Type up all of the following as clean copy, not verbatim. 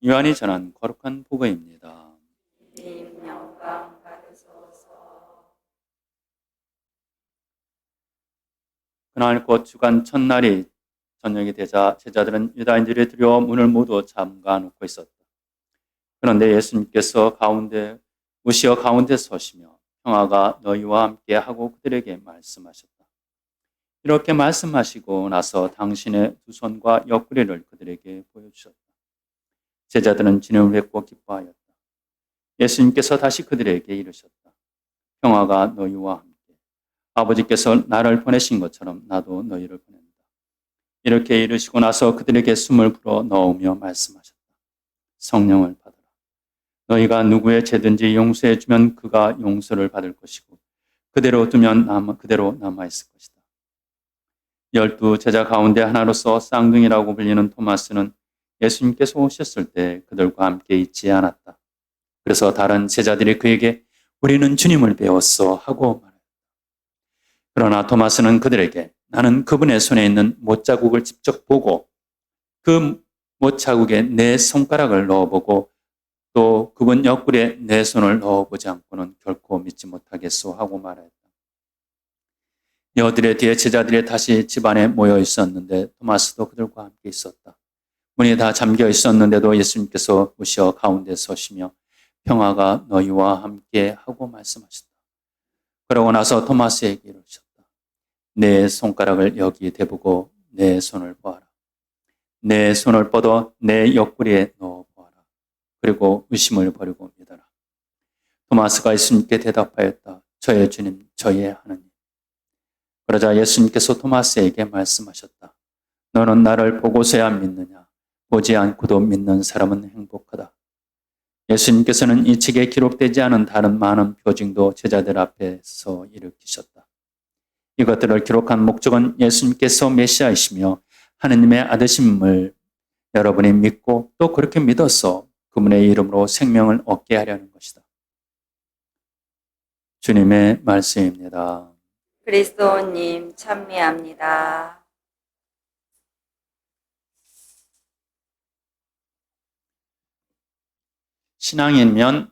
요한이 전한 거룩한 복음입니다. 주님 영광 받으소서. 그날 곧 주간 첫날이 저녁이 되자 제자들은 유다인들이 두려워 문을 모두 잠가 놓고 있었다. 그런데 예수님께서 오시어 가운데 서시며 평화가 너희와 함께 하고 그들에게 말씀하셨다. 이렇게 말씀하시고 나서 당신의 두 손과 옆구리를 그들에게 보여주셨다. 제자들은 진을 뵙고 기뻐하였다. 예수님께서 다시 그들에게 이르셨다. 평화가 너희와 함께. 아버지께서 나를 보내신 것처럼 나도 너희를 보낸다. 이렇게 이르시고 나서 그들에게 숨을 불어 넣으며 말씀하셨다. 성령을 받으라. 너희가 누구의 죄든지 용서해 주면 그가 용서를 받을 것이고 그대로 두면 그대로 남아있을 것이다. 12 제자 가운데 하나로서 쌍둥이라고 불리는 토마스는 예수님께서 오셨을 때 그들과 함께 있지 않았다. 그래서 다른 제자들이 그에게 우리는 주님을 배웠어 하고 말했다. 그러나 토마스는 그들에게 나는 그분의 손에 있는 못자국을 직접 보고 그 못자국에 내 손가락을 넣어보고 또 그분 옆구리에 내 손을 넣어보지 않고는 결코 믿지 못하겠소 하고 말했다. 여들의 뒤에 제자들이 다시 집안에 모여 있었는데 토마스도 그들과 함께 있었다. 문이 다 잠겨 있었는데도 예수님께서 오시어 가운데 서시며 평화가 너희와 함께 하고 말씀하셨다. 그러고 나서 토마스에게 이르셨다. 내 손가락을 여기 대보고 내 손을 보아라. 내 손을 뻗어 내 옆구리에 넣어 보아라. 그리고 의심을 버리고 믿어라. 토마스가 예수님께 대답하였다. 저의 주님, 저의 하나님. 그러자 예수님께서 토마스에게 말씀하셨다. 너는 나를 보고서야 믿느냐? 보지 않고도 믿는 사람은 행복하다. 예수님께서는 이 책에 기록되지 않은 다른 많은 표징도 제자들 앞에서 일으키셨다. 이것들을 기록한 목적은 예수님께서 메시아이시며 하느님의 아드심을 여러분이 믿고 또 그렇게 믿어서 그분의 이름으로 생명을 얻게 하려는 것이다. 주님의 말씀입니다. 그리스도님 찬미합니다. 신앙인면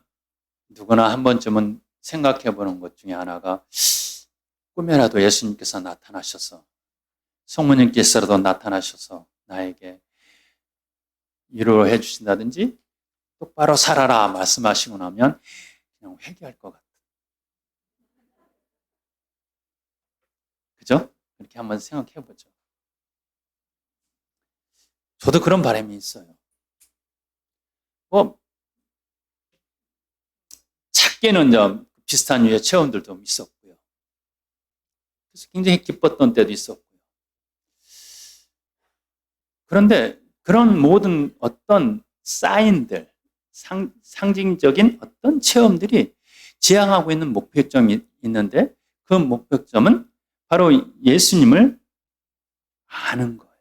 누구나 한 번쯤은 생각해 보는 것 중에 하나가 꿈에라도 예수님께서 나타나셔서 성모님께서라도 나타나셔서 나에게 위로해 주신다든지 똑바로 살아라 말씀하시고 나면 그냥 회개할 것 같아요. 그죠? 그렇게 한번 생각해 보죠. 저도 그런 바람이 있어요. 작게는 좀 비슷한 유의 체험들도 있었고요. 그래서 굉장히 기뻤던 때도 있었고요. 그런데 그런 모든 어떤 사인들, 상징적인 어떤 체험들이 지향하고 있는 목표점이 있는데 그 목표점은 바로 예수님을 아는 거예요.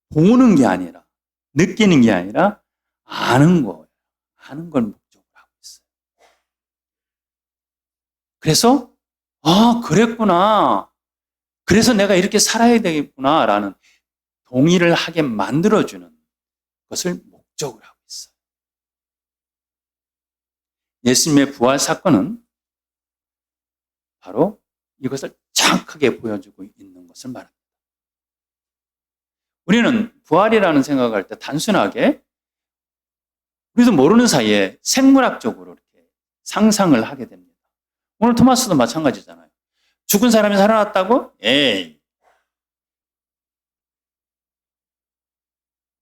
보는 게 아니라, 느끼는 게 아니라 아는 거예요. 아는 걸 목적으로 하고 있어요. 그래서 그랬구나. 그래서 내가 이렇게 살아야 되겠구나라는 동의를 하게 만들어주는 것을 목적으로 하고 있어요. 예수님의 부활 사건은 바로 이것을 정확하게 보여주고 있는 것을 말합니다. 우리는 부활이라는 생각을 할 때 단순하게 우리도 모르는 사이에 생물학적으로 이렇게 상상을 하게 됩니다. 오늘 토마스도 마찬가지잖아요. 죽은 사람이 살아났다고? 에이.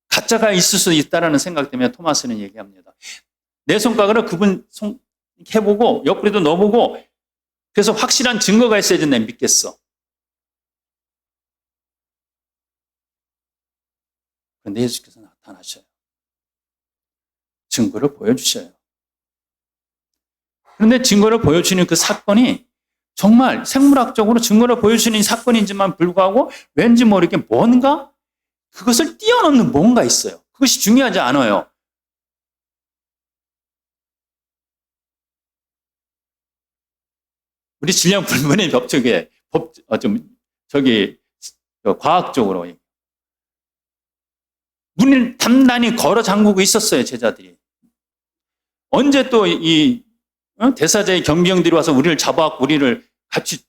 가짜가 있을 수 있다는 생각 때문에 토마스는 얘기합니다. 내 손가락을 그분 손 해보고 옆구리도 넣어보고 그래서 확실한 증거가 있어야지 내가 믿겠어. 그런데 예수께서 나타나셔요. 증거를 보여주셔요. 그런데 증거를 보여주는 그 사건이 정말 생물학적으로 증거를 보여주는 사건인지만 불구하고 왠지 모르게 뭔가 그것을 뛰어넘는 뭔가 있어요. 그것이 중요하지 않아요. 우리 질량불문의 법칙에 과학적으로 문을 단단히 걸어 잠그고 있었어요, 제자들이. 언제 또 이 대사자의 경비병들이 와서 우리를 잡아갖고 우리를 같이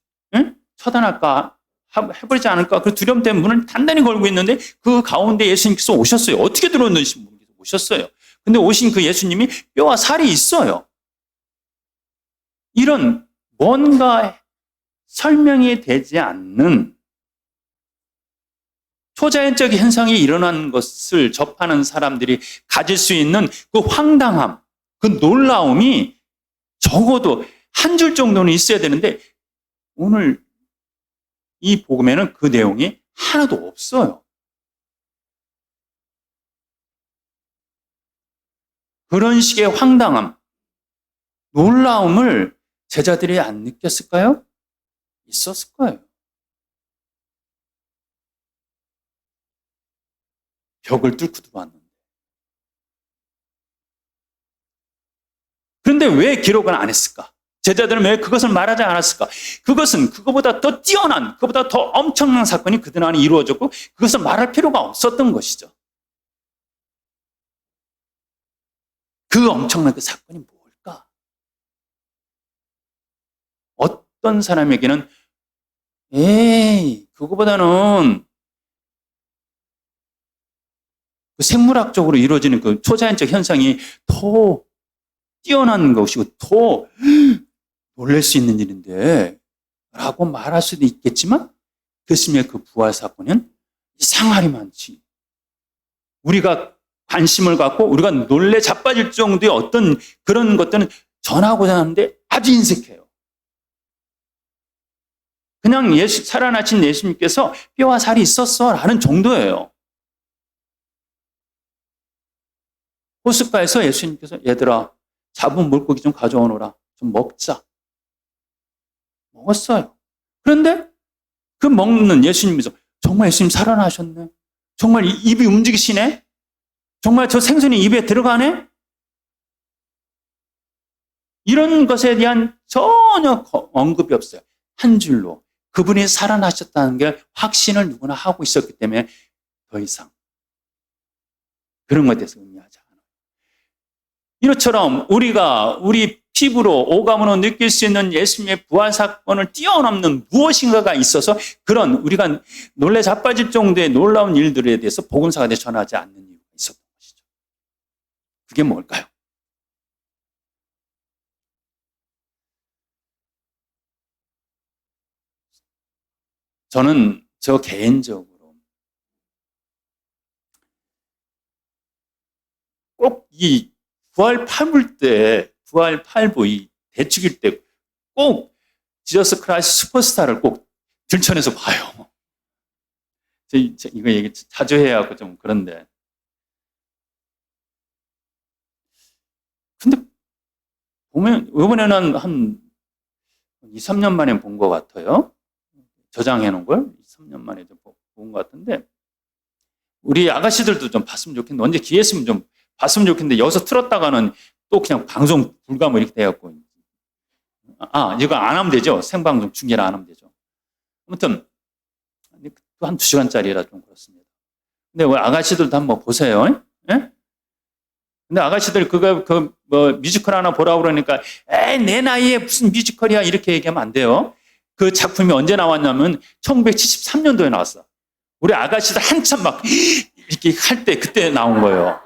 처단할까, 해버리지 않을까, 그 두려움 때문에 문을 단단히 걸고 있는데 그 가운데 예수님께서 오셨어요. 어떻게 들어오는지 오셨어요. 근데 오신 그 예수님이 뼈와 살이 있어요. 이런 뭔가 설명이 되지 않는 초자연적 현상이 일어난 것을 접하는 사람들이 가질 수 있는 그 황당함, 그 놀라움이 적어도 한 줄 정도는 있어야 되는데 오늘 이 복음에는 그 내용이 하나도 없어요. 그런 식의 황당함, 놀라움을 제자들이 안 느꼈을까요? 있었을 거예요. 벽을 뚫고 들어왔는데. 그런데 왜 기록은 안 했을까? 제자들은 왜 그것을 말하지 않았을까? 그것은 그거보다 더 뛰어난, 그보다 더 엄청난 사건이 그들 안에 이루어졌고 그것을 말할 필요가 없었던 것이죠. 그 엄청난 그 사건이 뭘까? 어떤 사람에게는 그거보다는 그 생물학적으로 이루어지는 그 초자연적 현상이 더 뛰어난 것이고 더 놀랄 수 있는 일인데 라고 말할 수도 있겠지만 교수님의 그 부활 사건은 이상하리 많지. 우리가 관심을 갖고 우리가 놀래 자빠질 정도의 어떤 그런 것들은 전하고자 하는데 아주 인색해요. 그냥 살아나신 예수님께서 뼈와 살이 있었어 라는 정도예요. 호숫가에서 예수님께서 얘들아 잡은 물고기 좀 가져오너라. 좀 먹자. 먹었어요. 그런데 그 먹는 예수님께서 정말 예수님 살아나셨네. 정말 입이 움직이시네. 정말 저 생선이 입에 들어가네. 이런 것에 대한 전혀 언급이 없어요. 한 줄로 그분이 살아나셨다는 게 확신을 누구나 하고 있었기 때문에 더 이상 그런 것에 대해서 의미하지 않아요. 이처럼 우리가 우리 피부로 오감으로 느낄 수 있는 예수님의 부활 사건을 뛰어넘는 무엇인가가 있어서 그런 우리가 놀래 자빠질 정도의 놀라운 일들에 대해서 복음사가 전하지 않는 이유가 있었던 것이죠. 그게 뭘까요? 저는 저 개인적으로 꼭 이 부활 팔부 이 대축일 때 꼭 지저스 크라이스트 슈퍼스타를 꼭 들춰내서 봐요. 이거 얘기 자주 해야 하고 좀 그런데. 근데 보면 이번에는 한 2, 3년 만에 본 것 같아요. 저장해 놓은 걸 2, 3년 만에 좀 본 것 같은데 우리 아가씨들도 좀 봤으면 좋겠는데 언제 기회 있으면 좀 봤으면 좋겠는데 여기서 틀었다가는 또 그냥 방송 불가 뭐 이렇게 돼갖고 이거 안 하면 되죠. 생방송 중계를 안 하면 되죠. 아무튼 한 2시간짜리라 좀 그렇습니다. 근데 우리 아가씨들도 한번 보세요. 예? 근데 아가씨들 뭐 뮤지컬 하나 보라고 그러니까 내 나이에 무슨 뮤지컬이야 이렇게 얘기하면 안 돼요. 그 작품이 언제 나왔냐면 1973년도에 나왔어. 우리 아가씨들 한참 막 이렇게 할 때 그때 나온 거예요.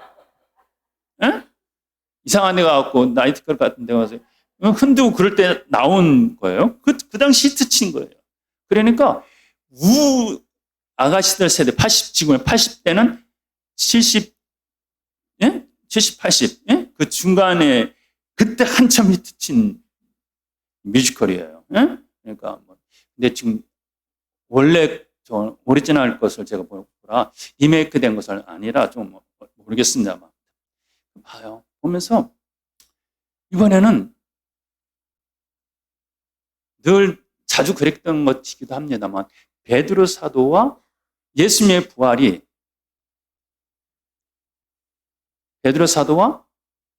에? 이상한 데 가갖고 나이트클럽 같은 데 가서 흔들고 그럴 때 나온 거예요. 그 당시 히트 친 거예요. 그러니까 아가씨들 세대 지금의 80대는 70, 예? 70, 80, 예? 그 중간에 그때 한참 히트 친 뮤지컬이에요. 예? 그러니까 근데 지금 원래 저 오리지널 것을 제가 보라 리메이크 된 것은 아니라 좀 모르겠습니다만 봐요. 보면서 이번에는 늘 자주 그랬던 것이기도 합니다만 베드로 사도와 예수님의 부활이 베드로 사도와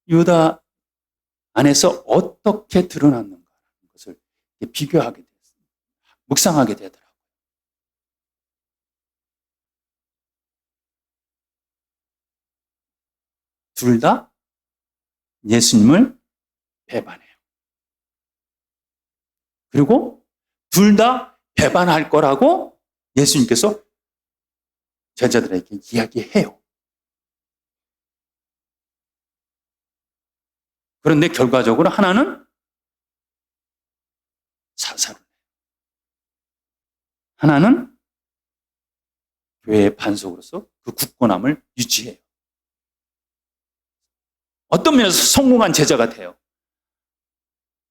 유다 안에서 어떻게 드러났는가 하는 것을 비교하게 됐습니다. 묵상하게 되더라고요. 둘 다 예수님을 배반해요. 그리고 둘 다 배반할 거라고 예수님께서 제자들에게 이야기해요. 그런데 결과적으로 하나는 사살을 해요. 하나는 교회의 반석으로서 그 굳건함을 유지해요. 어떤 면에서 성공한 제자가 돼요.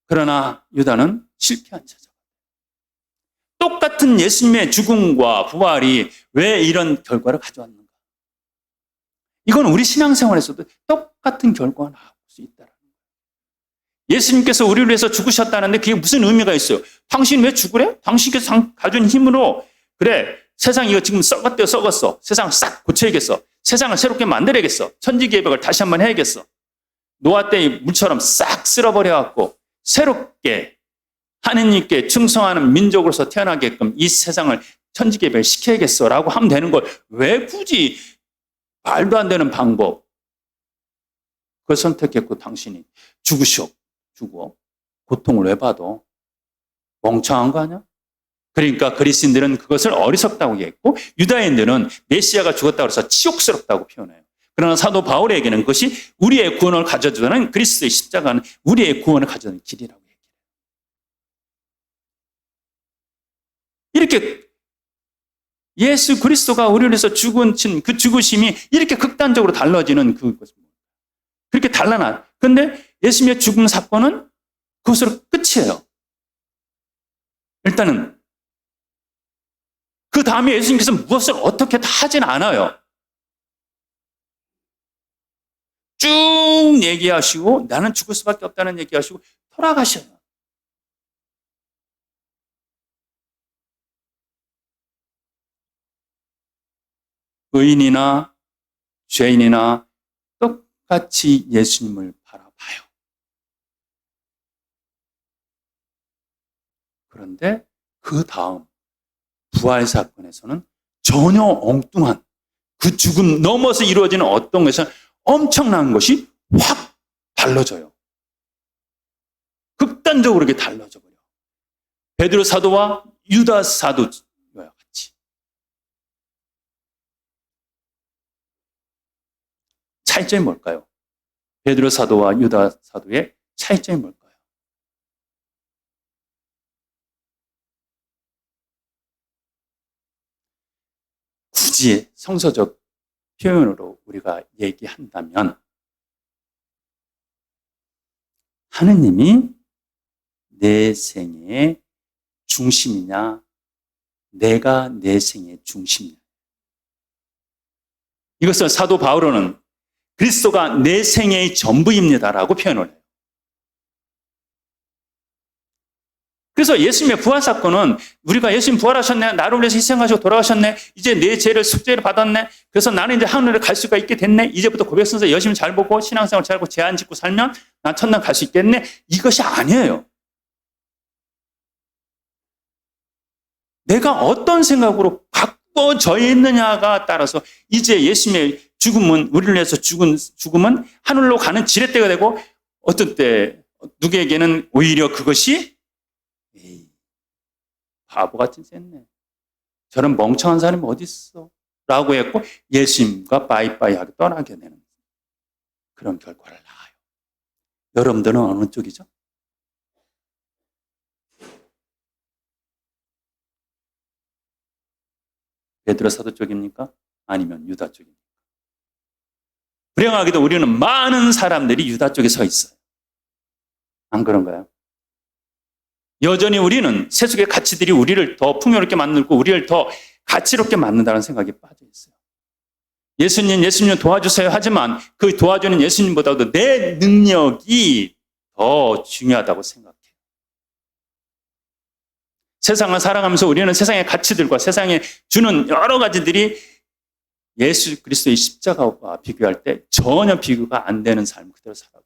그러나 유다는 실패한 제자. 똑같은 예수님의 죽음과 부활이 왜 이런 결과를 가져왔는가? 이건 우리 신앙생활에서도 똑같은 결과가 나올 수 있다는 거예요. 예수님께서 우리를 위해서 죽으셨다는데 그게 무슨 의미가 있어요? 당신 왜 죽으래? 당신께서 가진 힘으로 그래 세상 이거 지금 썩었어. 세상을 싹 고쳐야겠어. 세상을 새롭게 만들어야겠어. 천지개벽을 다시 한번 해야겠어. 노아 때의 물처럼 싹 쓸어버려갖고 새롭게 하느님께 충성하는 민족으로서 태어나게끔 이 세상을 천지개벽 시켜야겠어라고 하면 되는 걸 왜 굳이 말도 안 되는 방법 그걸 선택했고 당신이 죽어 고통을 왜 받아? 멍청한 거 아니야? 그러니까 그리스인들은 그것을 어리석다고 얘기했고 유다인들은 메시아가 죽었다고 해서 치욕스럽다고 표현해요. 그러나 사도 바울에게는 그것이 우리의 구원을 가져주는 그리스도의 십자가는 우리의 구원을 가져주는 길이라고 얘기해요. 이렇게 예수 그리스도가 우리를 위해서 죽으신 그 죽으심이 이렇게 극단적으로 달라지는 그것입니다. 그렇게 달라나. 그런데 예수님의 죽음 사건은 그것으로 끝이에요. 일단은 그 다음에 예수님께서 무엇을 어떻게 다 하진 않아요. 쭉 얘기하시고 나는 죽을 수밖에 없다는 얘기하시고 돌아가셔요. 의인이나 죄인이나 똑같이 예수님을 바라봐요. 그런데 그 다음 부활 사건에서는 전혀 엉뚱한 그 죽음 넘어서 이루어지는 어떤 것에서 엄청난 것이 확 달라져요. 극단적으로 이렇게 달라져 버려요. 베드로 사도와 유다 사도와 같이. 차이점이 뭘까요? 베드로 사도와 유다 사도의 차이점이 뭘까요? 굳이 성서적 표현으로 우리가 얘기한다면 하느님이 내 생애의 중심이냐 내가 내 생애의 중심이냐 이것을 사도 바울은 그리스도가 내 생애의 전부입니다라고 표현을 해요. 그래서 예수님의 부활 사건은 우리가 예수님 부활하셨네, 나를 위해서 희생하시고 돌아가셨네, 이제 내 죄를 숙제를 받았네, 그래서 나는 이제 하늘에 갈 수가 있게 됐네, 이제부터 고백선서 열심히 잘 보고 신앙생활 잘하고 죄 안 짓고 살면 난 천당 갈 수 있겠네. 이것이 아니에요. 내가 어떤 생각으로 바꿔져 있느냐가 따라서 이제 예수님의 죽음은 우리를 위해서 죽음은 하늘로 가는 지렛대가 되고 어떤 때 누구에게는 오히려 그것이 바보같이 쎘네. 저런 멍청한 사람이 어디 있어? 라고 했고 예수님과 빠이빠이하게 떠나게 되는 그런 결과를 낳아요. 여러분들은 어느 쪽이죠? 베드로 사도 쪽입니까? 아니면 유다 쪽입니까? 불행하게도 우리는 많은 사람들이 유다 쪽에 서 있어요. 안 그런가요? 여전히 우리는 세속의 가치들이 우리를 더 풍요롭게 만들고 우리를 더 가치롭게 만든다는 생각에 빠져 있어요. 예수님 도와주세요 하지만 그 도와주는 예수님보다도 내 능력이 더 중요하다고 생각해요. 세상을 살아가면서 우리는 세상의 가치들과 세상에 주는 여러 가지들이 예수 그리스도의 십자가와 비교할 때 전혀 비교가 안 되는 삶을 그대로 살아가요.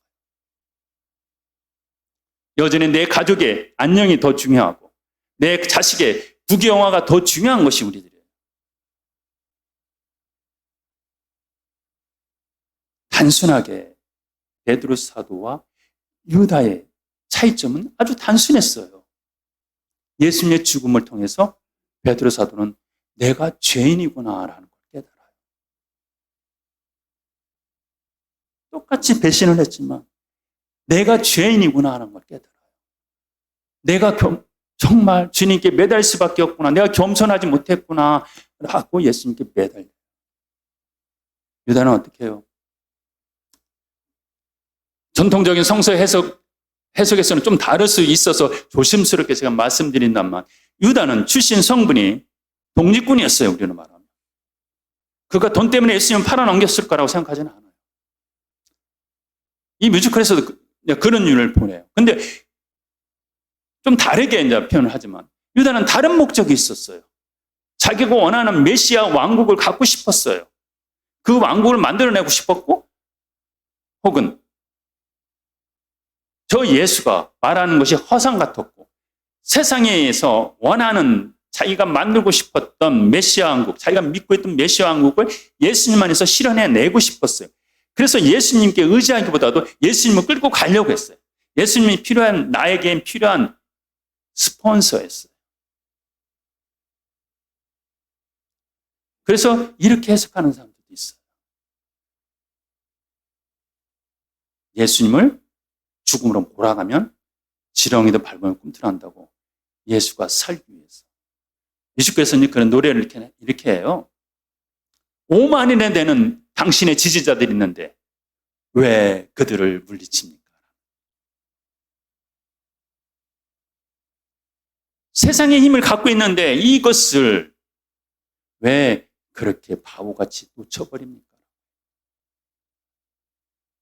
여전히 내 가족의 안녕이 더 중요하고 내 자식의 부귀영화가 더 중요한 것이 우리들이에요. 단순하게 베드로 사도와 유다의 차이점은 아주 단순했어요. 예수님의 죽음을 통해서 베드로 사도는 내가 죄인이구나라는 걸 깨달아요. 똑같이 배신을 했지만 내가 죄인이구나 하는 걸 깨달아요. 내가 정말 주님께 매달 수밖에 없구나. 내가 겸손하지 못했구나 라고 예수님께 매달려요. 유다는 어떻게 해요? 전통적인 성서 해석에서는 좀 다를 수 있어서 조심스럽게 제가 말씀드린다만 유다는 출신 성분이 독립군이었어요. 우리는 말하면. 그가 돈 때문에 예수님을 팔아넘겼을 거라고 생각하지는 않아요. 이 뮤지컬에서도 그런 이유를 보내요. 근데 좀 다르게 이제 표현을 하지만 유다는 다른 목적이 있었어요. 자기가 원하는 메시아 왕국을 갖고 싶었어요. 그 왕국을 만들어내고 싶었고 혹은 저 예수가 말하는 것이 허상 같았고 세상에서 원하는 자기가 만들고 싶었던 메시아 왕국, 자기가 믿고 있던 메시아 왕국을 예수님 안에서 실현해내고 싶었어요. 그래서 예수님께 의지하기보다도 예수님을 끌고 가려고 했어요. 예수님이 필요한, 나에겐 필요한 스폰서였어요. 그래서 이렇게 해석하는 사람들도 있어요. 예수님을 죽음으로 몰아가면 지렁이도 밟으면 꿈틀한다고 예수가 살기 위해서. 뮤지컬에서는 그런 노래를 이렇게 해요. 5만이나 되는 당신의 지지자들이 있는데 왜 그들을 물리칩니까? 세상의 힘을 갖고 있는데 이것을 왜 그렇게 바보같이 놓쳐버립니까?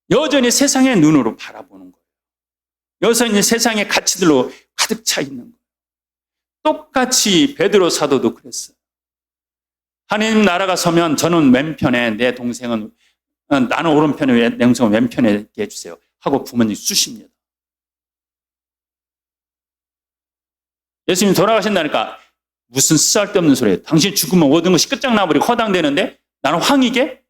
여전히 세상의 눈으로 바라보는 거예요. 여전히 세상의 가치들로 가득 차 있는 거예요. 똑같이 베드로 사도도 그랬어요. 하나님 나라가 서면 저는 왼편에, 내 동생은 나는 오른편에, 내 동생은 왼편에 있게 해주세요 하고 부모님이 쑤십니다. 예수님 돌아가신다니까 무슨 쓸데없는 소리예요. 당신 죽으면 모든 것이 끝장나버리고 허당되는데 나는 황이게?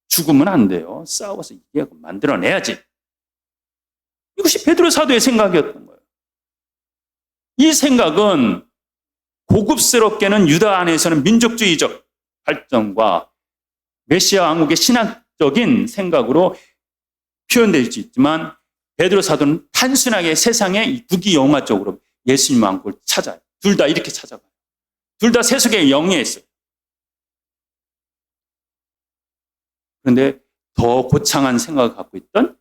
죽으면 안 돼요. 싸워서 이기고 만들어내야지. 이것이 베드로 사도의 생각이었던 거예요. 이 생각은 고급스럽게는 유다 안에서는 민족주의적 발전과 메시아 왕국의 신학적인 생각으로 표현될 수 있지만 베드로 사도는 단순하게 세상의 부귀영화적으로 예수님 왕국을 찾아요. 둘 다 이렇게 찾아가요. 둘 다 세속의 영예에 있어요. 그런데 더 고창한 생각을 갖고 있던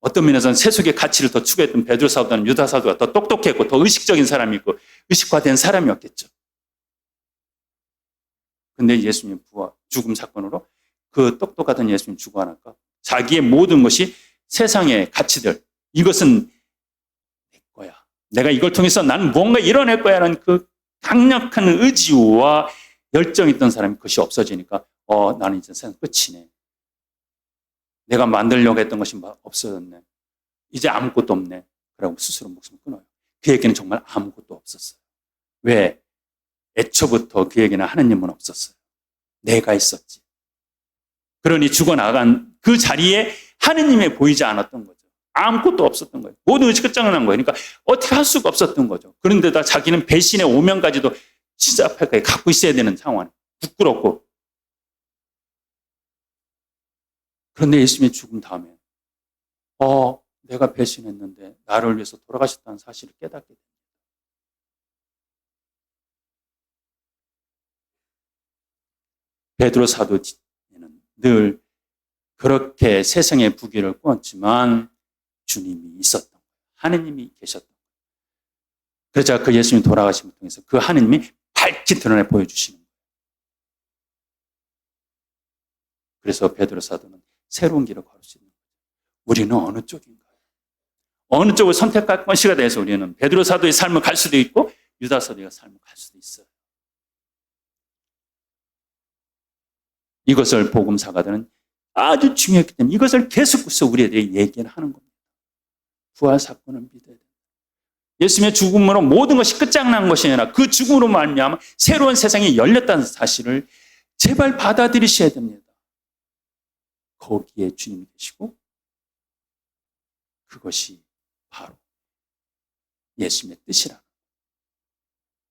어떤 면에서는 세속의 가치를 더 추구했던 베드로 사도는 유다 사도가 더 똑똑했고 더 의식적인 사람이 있고 의식화된 사람이었겠죠. 그런데 예수님 부활, 죽음 사건으로 그 똑똑하던 예수님 죽어나니까 자기의 모든 것이 세상의 가치들, 이것은 내 거야. 내가 이걸 통해서 나는 무언가 이뤄낼 거야 라는 그 강력한 의지와 열정이 있던 사람이 그것이 없어지니까 나는 이제 세상 끝이네. 내가 만들려고 했던 것이 없어졌네. 이제 아무것도 없네. 그러고 스스로 목숨을 끊어요. 그에게는 정말 아무것도 없었어요. 왜? 애초부터 그에게는 하느님은 없었어요. 내가 있었지. 그러니 죽어나간 그 자리에 하느님이 보이지 않았던 거죠. 아무것도 없었던 거예요. 모든 것이 끝장난 거예요. 그러니까 어떻게 할 수가 없었던 거죠. 그런데다 자기는 배신의 오명까지도 시작할까지 갖고 있어야 되는 상황. 부끄럽고. 그런데 예수님의 죽음 다음에 내가 배신했는데 나를 위해서 돌아가셨다는 사실을 깨닫게 됩니다. 베드로 사도는 늘 그렇게 세상의 부귀를 꾸었지만 주님이 있었던 거예요. 하느님이 계셨던 거예요. 그래서 그 예수님 돌아가심을 통해서 그 하느님이 밝히 드러내 보여주시는 거예요. 그래서 베드로 사도는 새로운 길을 걸을 수 있는 거예요. 우리는 어느 쪽인가요? 어느 쪽을 선택할 것이가 돼서 우리는 베드로 사도의 삶을 갈 수도 있고 유다 사도의 삶을 갈 수도 있어요. 이것을 복음 사가들은 아주 중요했기 때문에 이것을 계속해서 우리에게 얘기를 하는 겁니다. 부활 사건을 믿어야 됩니다. 예수님의 죽음으로 모든 것이 끝장난 것이 아니라 그 죽음으로 말미암아 새로운 세상이 열렸다는 사실을 제발 받아들이셔야 됩니다. 거기에 주님이 계시고 그것이 바로 예수님의 뜻이라는